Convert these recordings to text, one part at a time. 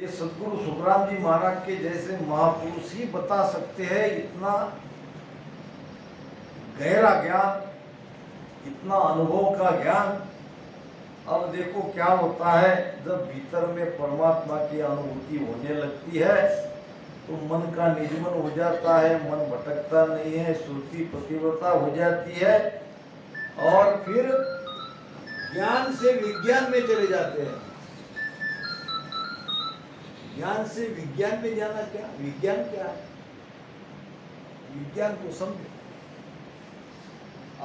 ये सदगुरु सुखराम जी महाराज के जैसे महापुरुष ही बता सकते हैं। इतना गहरा ज्ञान, इतना अनुभव का ज्ञान। अब देखो क्या होता है, जब भीतर में परमात्मा की अनुभूति होने लगती है तो मन का निजमन हो जाता है, मन भटकता नहीं है, श्रुति प्रतिव्रता हो जाती है और फिर ज्ञान से विज्ञान में चले जाते हैं। ज्ञान से विज्ञान में जाना क्या, विज्ञान क्या है, विज्ञान को समझो।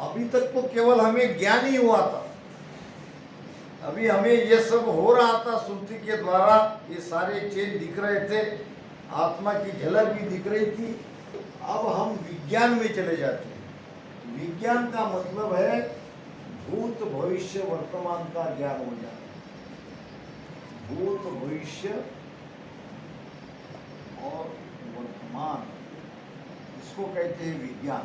अभी तक तो केवल हमें ज्ञान ही हुआ था, अभी हमें ये सब हो रहा था श्रुति के द्वारा, ये सारे चेंज दिख रहे थे, आत्मा की झलक भी दिख रही थी। अब हम विज्ञान में चले जाते हैं। विज्ञान का मतलब है भूत भविष्य वर्तमान का ज्ञान हो जाना। भूत भविष्य और वर्तमान, इसको कहते हैं विज्ञान।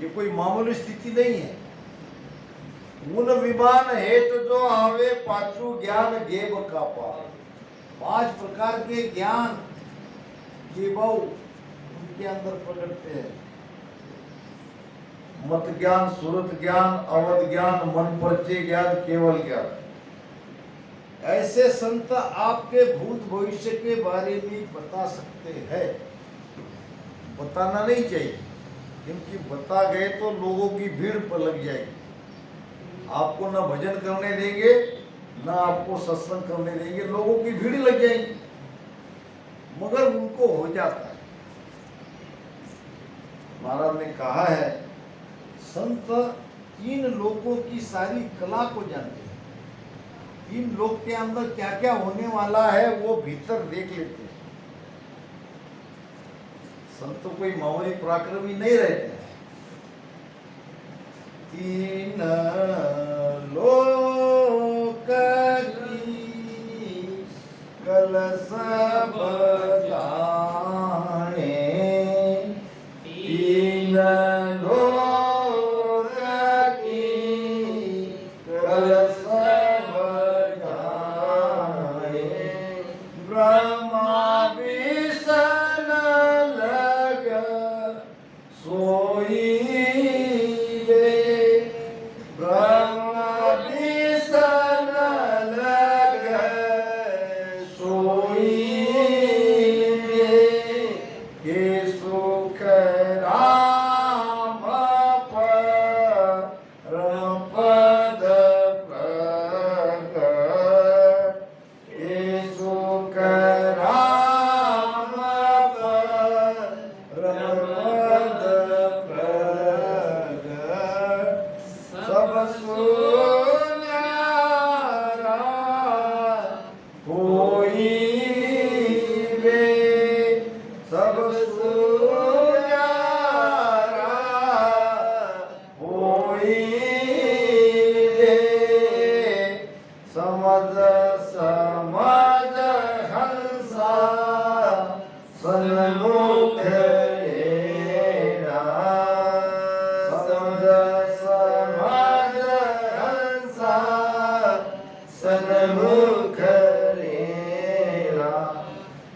ये कोई मामूली स्थिति नहीं है। उन विमान हेत जो आवे पाछू ज्ञान गेब का पार। 5 प्रकार के ज्ञान ये बहु उनके अंदर प्रकटते हैं। मत ज्ञान, सुरत ज्ञान, अवध ज्ञान, मन परिचय ज्ञान, केवल ज्ञान। ऐसे संत आपके भूत भविष्य के बारे में बता सकते हैं। बताना नहीं चाहिए, क्योंकि बता गए तो लोगों की भीड़ पर लग जाएगी। आपको ना भजन करने देंगे, ना आपको सत्संग करने देंगे, लोगों की भीड़ लग जाएगी। मगर उनको हो जाता है। महाराज ने कहा है, संत इन लोगों की सारी कला को जानते हैं। इन लोग के अंदर क्या क्या होने वाला है वो भीतर देख लेते हैं। संत तो कोई मामूली पराक्रमी नहीं रहते हैं। तीन लोक की कलश बजाने, तीन लोक की कलश बजाने, ब्रह्मा विष्णु लग सोई,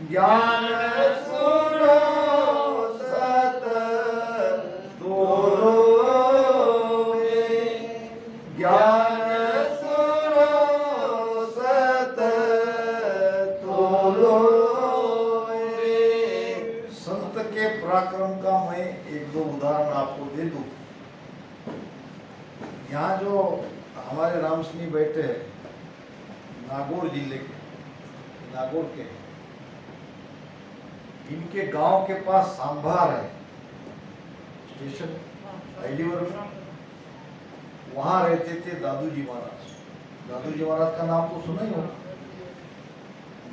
ज्ञान सुनो सत तोलोगे, ज्ञान सुनो सत तोलोगे। संत के पराक्रम का मैं 1-2 उदाहरण आपको दे दूं। यहाँ जो हमारे राम सिंह बैठे हैं, नागौर जिले के, नागौर के, इनके गांव के पास सांभार है स्टेशन हाईलीवर में। वहां रहते थे दादूजी महाराज। दादूजी महाराज का नाम तो सुना ही होगा।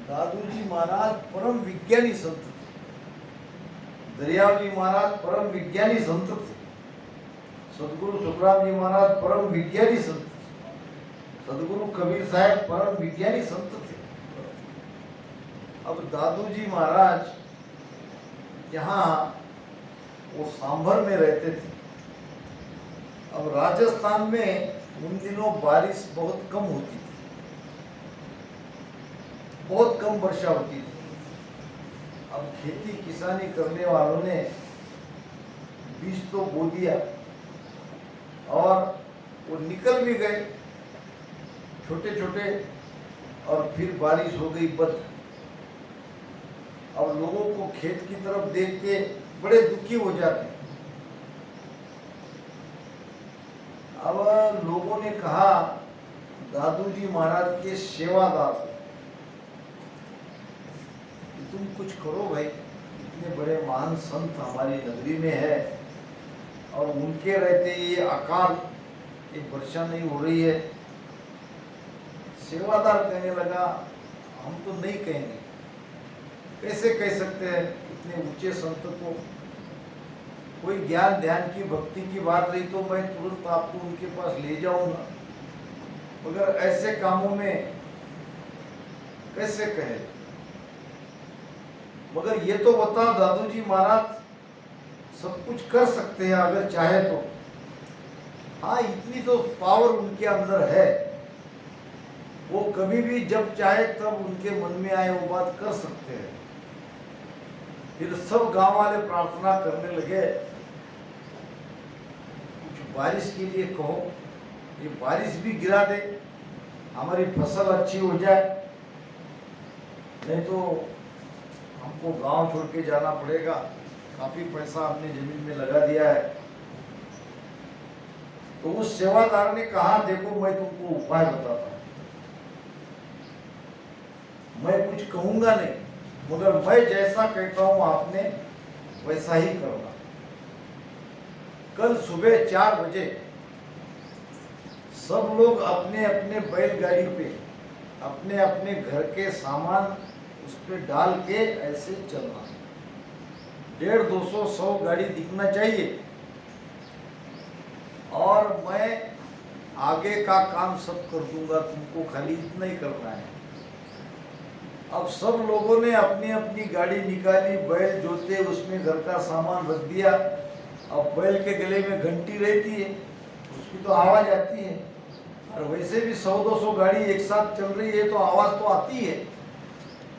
दादूजी महाराज परम विज्ञानी संत थे। दरियावजी महाराज परम विज्ञानी संत थे। सदगुरु सुखराम जी महाराज परम विज्ञानी संत थे। सदगुरु कबीर साहब परम विज्ञानी संत थे। अब दादूजी महाराज यहाँ वो सांभर में रहते थे। अब राजस्थान में उन दिनों बारिश बहुत कम होती थी। बहुत कम वर्षा होती थी। अब खेती किसानी करने वालों ने बीज तो बो दिया और वो निकल भी गए छोटे छोटे, और फिर बारिश हो गई बंद। अब लोगों को खेत की तरफ देख के बड़े दुखी हो जाते हैं। अब लोगों ने कहा दादू जी महाराज के सेवादार को कि तुम कुछ करो भाई, इतने बड़े महान संत हमारी नगरी में है और उनके रहते ये अकाल, एक वर्षा नहीं हो रही है। सेवादार कहने लगा हम तो नहीं कहेंगे, कैसे कह सकते हैं इतने ऊंचे संत को, कोई ज्ञान ध्यान की भक्ति की बात रही तो मैं तुरंत आपको उनके पास ले जाऊंगा, मगर ऐसे कामों में कैसे कहे। मगर ये तो बता दादू जी महाराज सब कुछ कर सकते हैं अगर चाहे तो। हाँ, इतनी तो पावर उनके अंदर है, वो कभी भी जब चाहे तब उनके मन में आए वो बात कर सकते हैं। फिर सब गांव वाले प्रार्थना करने लगे कुछ बारिश के लिए कहो, ये बारिश भी गिरा दे, हमारी फसल अच्छी हो जाए, नहीं तो हमको गांव छोड़ के जाना पड़ेगा, काफी पैसा हमने जमीन में लगा दिया है। तो उस सेवादार ने कहा देखो मैं तुमको उपाय बताता हूं, मैं कुछ कहूंगा नहीं, मगर मैं जैसा कहता हूं आपने वैसा ही करना। कल सुबह 4 बजे सब लोग अपने अपने बैलगाड़ी पे अपने अपने घर के सामान उस पे डाल के ऐसे चलना, 150, 200, 100 गाड़ी दिखना चाहिए, और मैं आगे का काम सब कर दूंगा, तुमको खाली इतना ही करना है। अब सब लोगों ने अपनी अपनी गाड़ी निकाली, बैल जोते, उसमें घर का सामान रख दिया। अब बैल के गले में घंटी रहती है, उसकी तो आवाज आती है, और वैसे भी 100-200 गाड़ी एक साथ चल रही है तो आवाज तो आती है।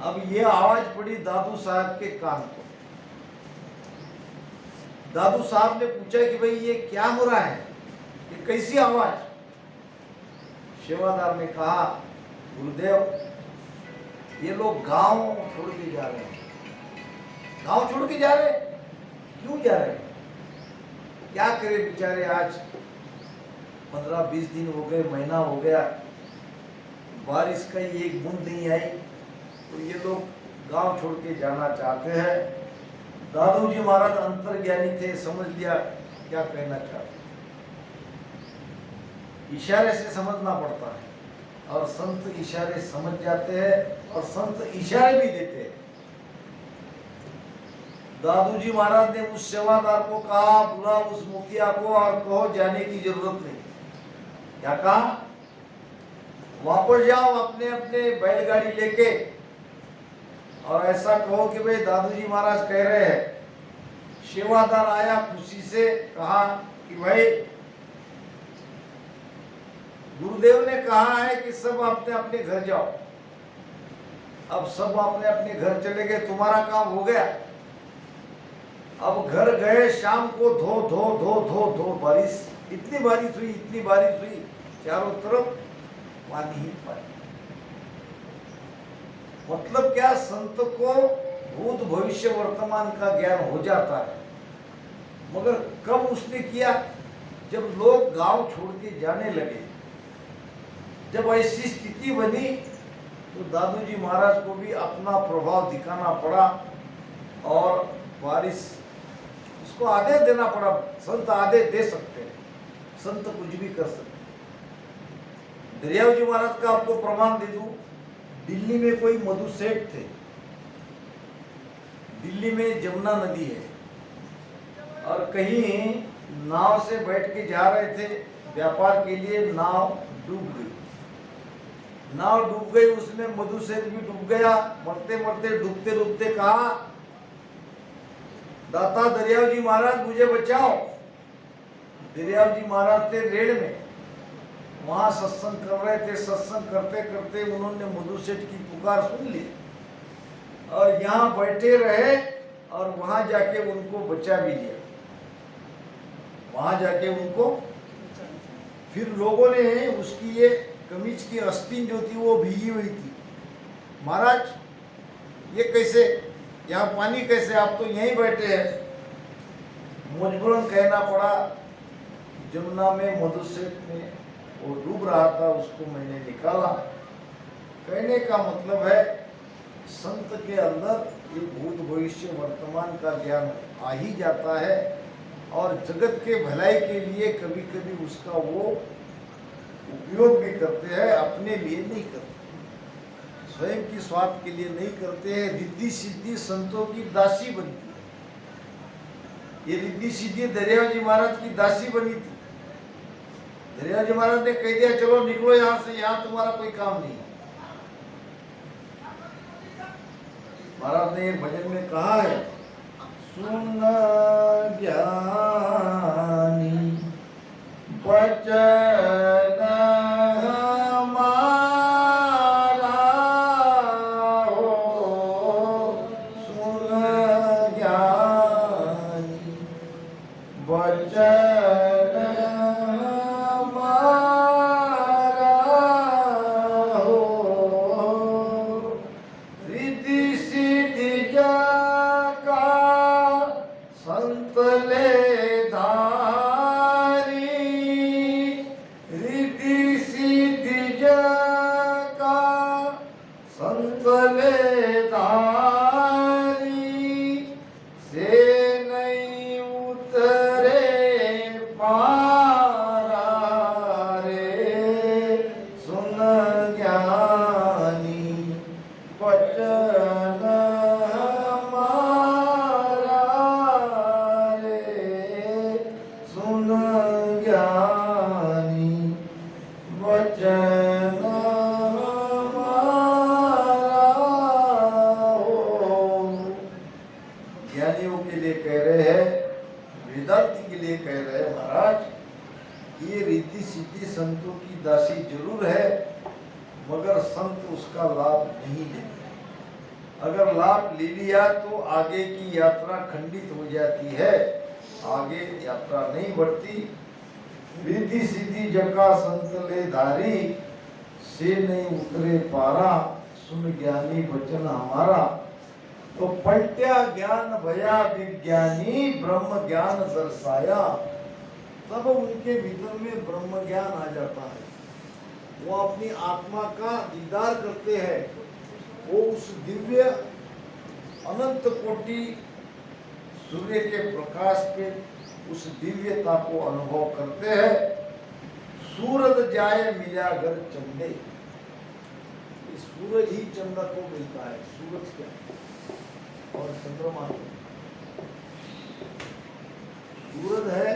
अब ये आवाज पड़ी दादू साहब के कान को। दादू साहब ने पूछा कि भाई ये क्या हो रहा है, ये कैसी आवाज। सेवादार ने कहा गुरुदेव ये लोग गांव छोड़ के जा रहे हैं। गांव छोड़ के जा रहे हैं? क्यों जा रहे हैं? क्या करे बेचारे, आज 15-20 दिन हो गए, महीना हो गया, बारिश का ही एक बूंद नहीं आई, तो ये लोग गांव छोड़ के जाना चाहते हैं। दादू जी महाराज अंतर्ज्ञानी थे, समझ लिया क्या कहना चाहते। इशारे से समझना पड़ता है, और संत इशारे समझ जाते हैं और संत इशारे भी देते हैं। दादू जी महाराज ने उस सेवादार को कहा बुला उस मुखिया को और कहो जाने की जरूरत नहीं। क्या कहा? वापस जाओ अपने अपने बैलगाड़ी लेके, और ऐसा कहो कि भाई दादू जी महाराज कह रहे हैं। सेवादार आया, खुशी से कहा कि भाई गुरुदेव ने कहा है कि सब अपने अपने घर जाओ। अब सब अपने अपने घर चले गए, तुम्हारा काम हो गया। अब घर गए, शाम को धो धो धो धो धो बारिश, इतनी बारिश हुई, इतनी बारिश हुई, चारों तरफ पानी ही पानी। मतलब क्या, संत को भूत भविष्य वर्तमान का ज्ञान हो जाता है। मगर कब उसने किया? जब लोग गांव छोड़ के जाने लगे, जब ऐसी स्थिति बनी तो दादू जी महाराज को भी अपना प्रभाव दिखाना पड़ा और बारिश उसको आदेश देना पड़ा। संत आदेश दे सकते हैं, संत कुछ भी कर सकते हैं। दरियाव जी महाराज का आपको प्रमाण दे दूं, दिल्ली में कोई मधु सेठ थे। दिल्ली में जमुना नदी है, और कहीं नाव से बैठ के जा रहे थे व्यापार के लिए, नाव डूब गई। नाव डूब गई, उसमें मधु सेठ भी डूब गया। मरते मरते डूबते डूबते कहा दाता दरियाव जी महाराज मुझे बचाओ। दरियाव जी महाराज थे रेड़ में, वहां सत्संग कर रहे थे, सत्संग करते करते उन्होंने मधु सेठ की पुकार सुन ली और यहाँ बैठे रहे और वहां जाके उनको बचा भी लिया। वहां जाके उनको फिर लोगों ने उसकी ये कमीज की आस्तीन जो थी वो भीगी हुई थी। महाराज ये कैसे, यहाँ पानी कैसे, आप तो यहीं बैठे हैं। मजबूरन कहना पड़ा, जमुना में मधु सेठ में वो डूब रहा था, उसको मैंने निकाला। कहने का मतलब है संत के अंदर ये भूत भविष्य वर्तमान का ज्ञान आ ही जाता है और जगत के भलाई के लिए कभी कभी उसका वो उपयोग भी करते हैं, अपने लिए नहीं करते, स्वयं की स्वार्थ के लिए नहीं करते हैं। रिद्धि सिद्धि संतों की दासी बनती है। ये रिद्धि सिद्धि दरियाजी महाराज की दासी बनी थी। दरियाजी महाराज ने कह दिया चलो निकलो यहाँ से, यहाँ तुम्हारा कोई काम नहीं। महाराज ने एक भजन में कहा है, सुन ज्ञानी वचन हमारा हो, सुन ज्ञानी वचन हमारा हो, रिद्धि सिद्धि का संत ले धारी, रिद्धि सिद्धि का संत ले धारी, से नहीं उतरे पारा रे, सुन ज्ञानी वचन हमारा रे, सुन ज्ञानी वचन हमारा हो। ज्ञानियों के लिए कह रहे हैं, वेदांती के लिए कह रहे हैं, महाराज ये रिद्धि सिद्धि संतों की दासी जरूर है मगर संत उसका लाभ नहीं लेते। अगर लाभ ले लिया तो आगे की यात्रा खंडित हो जाती है, आगे यात्रा नहीं बढ़ती। रिद्धि सिद्धि जका संत ले धारी, से नहीं उतरे पारा, सुन ज्ञानी वचन हमारा। तो पलट्या ज्ञान भया विज्ञानी, ब्रह्म ज्ञान दर्शाया। तब उनके भीतर में ब्रह्म ज्ञान आ जाता है, वो अपनी आत्मा का दीदार करते हैं, वो उस दिव्य अनंत कोटि सूर्य के प्रकाश के उस दिव्यता को अनुभव करते हैं। सूरज जाए मिला घर चंदे, सूरज ही चंद्र को मिलता है। सूरज क्या और चंद्रमा, सूरज है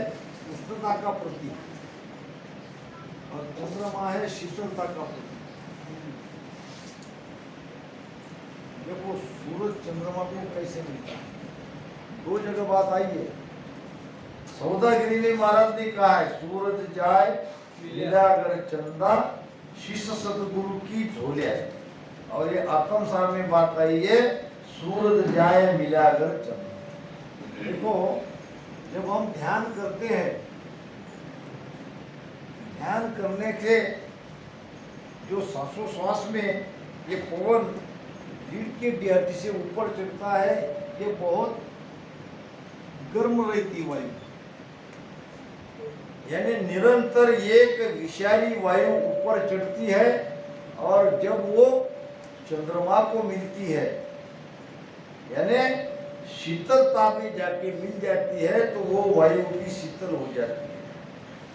उष्णता का प्रतीक और चंद्रमा है शीतलता का प्रतीक। देखो सूरज चंद्रमा को कैसे मिलता है, दो जगह बात आई है। सौदागिरी ने महाराज ने कहा है, सूरज जाए मिला अगर चंदा, शिष्य सतगुरु की झोलिया। और ये आत्म सार में बात आई है, सूरज जाए मिला अगर चंदा। देखो जब हम ध्यान करते हैं, ध्यान करने के जो श्वासोश्वास में ये पवन रीढ़ के डिहाटी से ऊपर चढ़ता है, ये बहुत गर्म रहती वायु, यानी निरंतर एक विषारी वायु ऊपर चढ़ती है और जब वो चंद्रमा को मिलती है यानी शीतलता में जाके मिल जाती है तो वो वायु भी शीतल हो जाती है।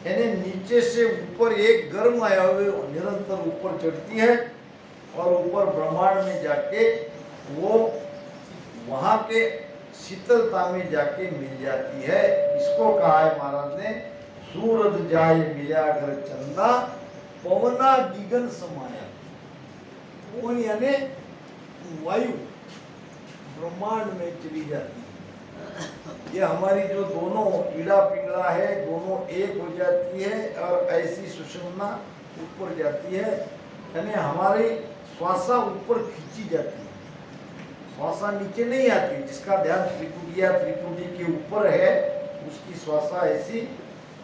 यानी नीचे से ऊपर एक गर्म वायु निरंतर ऊपर चढ़ती है और ऊपर ब्रह्मांड में जाके वो वहाँ के शीतलता में जाके मिल जाती है। इसको कहा है महाराज ने, सूरज जाए मिला घर चंदा, पवना गीगन समाया। पवन यानी वायु ब्रह्मांड में चली जाती है। ये हमारी जो दोनों ईड़ा पिंगला है दोनों एक हो जाती है और ऐसी सुषुम्ना ऊपर जाती है, यानी हमारी श्वासा ऊपर खींची जाती है, श्वासा नीचे नहीं आती। जिसका ध्यान त्रिपुटी के ऊपर है उसकी श्वासा ऐसी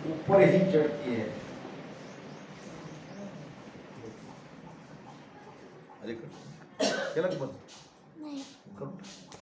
ऊपर ही चढ़ती है। अरे कर, क्या लग बंद? नहीं।